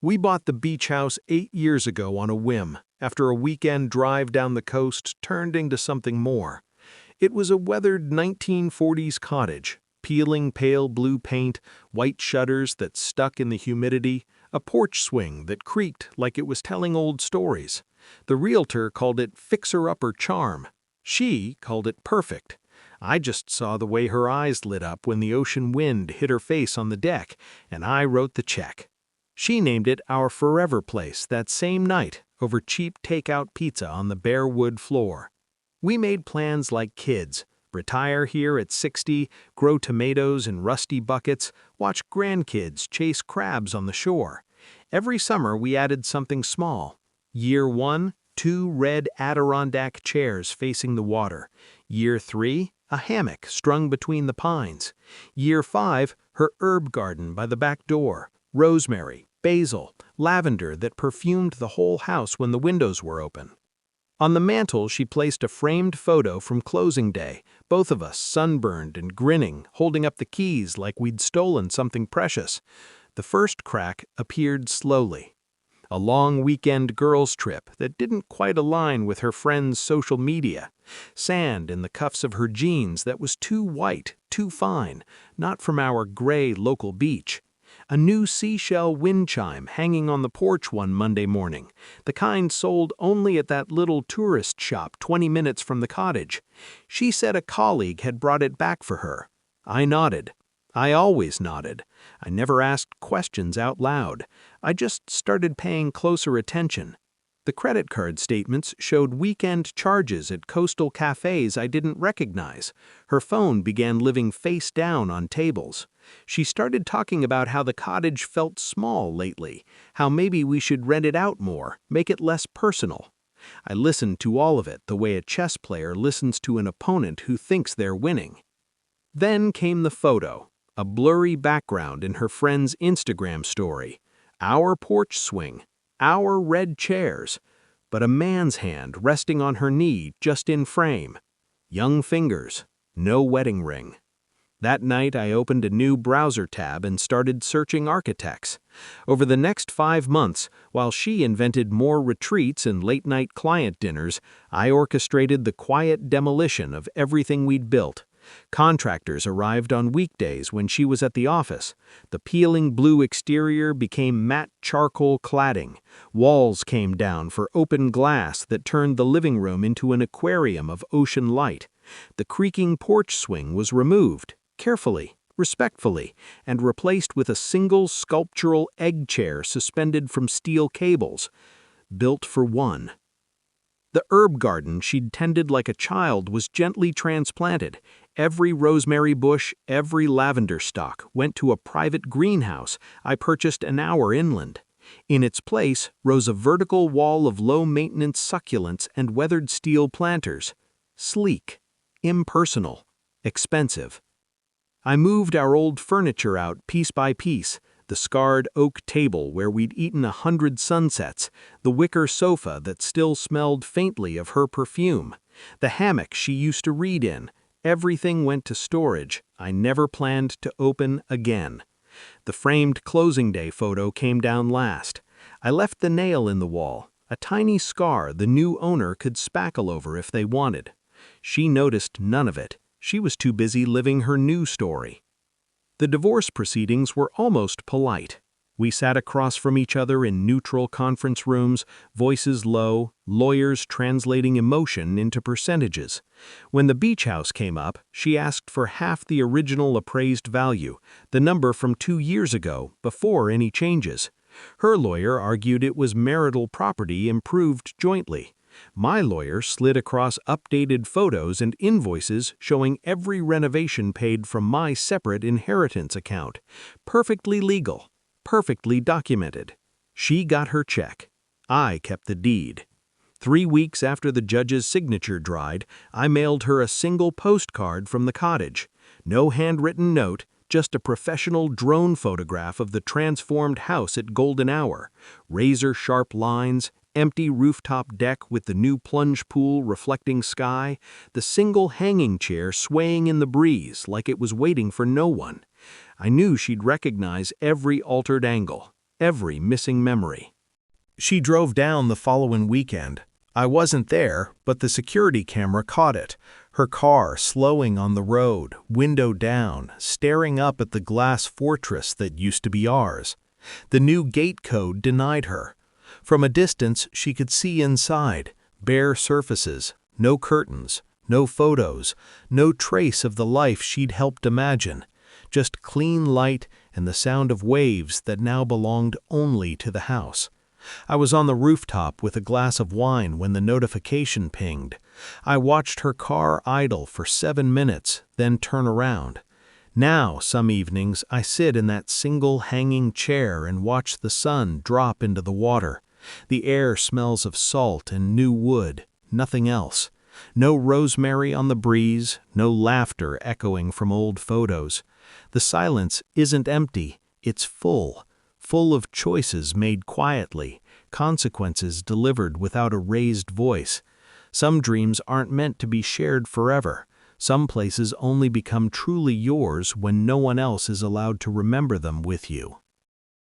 We bought the beach house 8 years ago on a whim, after a weekend drive down the coast turned into something more. It was a weathered 1940s cottage, peeling pale blue paint, white shutters that stuck in the humidity, a porch swing that creaked like it was telling old stories. The realtor called it fixer-upper charm. She called it perfect. I just saw the way her eyes lit up when the ocean wind hit her face on the deck, and I wrote the check. She named it our forever place that same night over cheap takeout pizza on the bare wood floor. We made plans like kids: retire here at 60, grow tomatoes in rusty buckets, watch grandkids chase crabs on the shore. Every summer we added something small. Year 1, 2 red Adirondack chairs facing the water. Year 3, a hammock strung between the pines. Year 5, her herb garden by the back door. Rosemary, basil, lavender that perfumed the whole house when the windows were open. On the mantel she placed a framed photo from closing day, both of us sunburned and grinning, holding up the keys like we'd stolen something precious. The first crack appeared slowly. A long weekend girls' trip that didn't quite align with her friend's social media. Sand in the cuffs of her jeans that was too white, too fine, not from our gray local beach. A new seashell wind chime hanging on the porch one Monday morning, the kind sold only at that little tourist shop 20 minutes from the cottage. She said a colleague had brought it back for her. I nodded. I always nodded. I never asked questions out loud. I just started paying closer attention. The credit card statements showed weekend charges at coastal cafes I didn't recognize. Her phone began living face down on tables. She started talking about how the cottage felt small lately, how maybe we should rent it out more, make it less personal. I listened to all of it the way a chess player listens to an opponent who thinks they're winning. Then came the photo, a blurry background in her friend's Instagram story. Our porch swing. Our red chairs, but a man's hand resting on her knee just in frame. Young fingers, no wedding ring. That night I opened a new browser tab and started searching architects. Over the next 5 months, while she invented more retreats and late-night client dinners, I orchestrated the quiet demolition of everything we'd built. Contractors arrived on weekdays when she was at the office. The peeling blue exterior became matte charcoal cladding. Walls came down for open glass that turned the living room into an aquarium of ocean light. The creaking porch swing was removed, carefully, respectfully, and replaced with a single sculptural egg chair suspended from steel cables. Built for one. The herb garden she'd tended like a child was gently transplanted. Every rosemary bush, every lavender stalk went to a private greenhouse I purchased an hour inland. In its place rose a vertical wall of low-maintenance succulents and weathered steel planters. Sleek, impersonal, expensive. I moved our old furniture out piece by piece. The scarred oak table where we'd eaten 100 sunsets, the wicker sofa that still smelled faintly of her perfume, the hammock she used to read in. Everything went to storage I never planned to open again. The framed closing day photo came down last. I left the nail in the wall, a tiny scar the new owner could spackle over if they wanted. She noticed none of it. She was too busy living her new story. The divorce proceedings were almost polite. We sat across from each other in neutral conference rooms, voices low, lawyers translating emotion into percentages. When the beach house came up, she asked for half the original appraised value, the number from 2 years ago, before any changes. Her lawyer argued it was marital property improved jointly. My lawyer slid across updated photos and invoices showing every renovation paid from my separate inheritance account. Perfectly legal, perfectly documented. She got her check. I kept the deed. 3 weeks after the judge's signature dried, I mailed her a single postcard from the cottage. No handwritten note, just a professional drone photograph of the transformed house at golden hour. Razor-sharp lines, empty rooftop deck with the new plunge pool reflecting sky, the single hanging chair swaying in the breeze like it was waiting for no one. I knew she'd recognize every altered angle, every missing memory. She drove down the following weekend. I wasn't there, but the security camera caught it. Her car slowing on the road, window down, staring up at the glass fortress that used to be ours. The new gate code denied her. From a distance, she could see inside, bare surfaces, no curtains, no photos, no trace of the life she'd helped imagine, just clean light and the sound of waves that now belonged only to the house. I was on the rooftop with a glass of wine when the notification pinged. I watched her car idle for 7 minutes, then turn around. Now, some evenings, I sit in that single hanging chair and watch the sun drop into the water. The air smells of salt and new wood, nothing else. No rosemary on the breeze, no laughter echoing from old photos. The silence isn't empty, it's full of choices made quietly, consequences delivered without a raised voice. Some dreams aren't meant to be shared forever. Some places only become truly yours when no one else is allowed to remember them with you.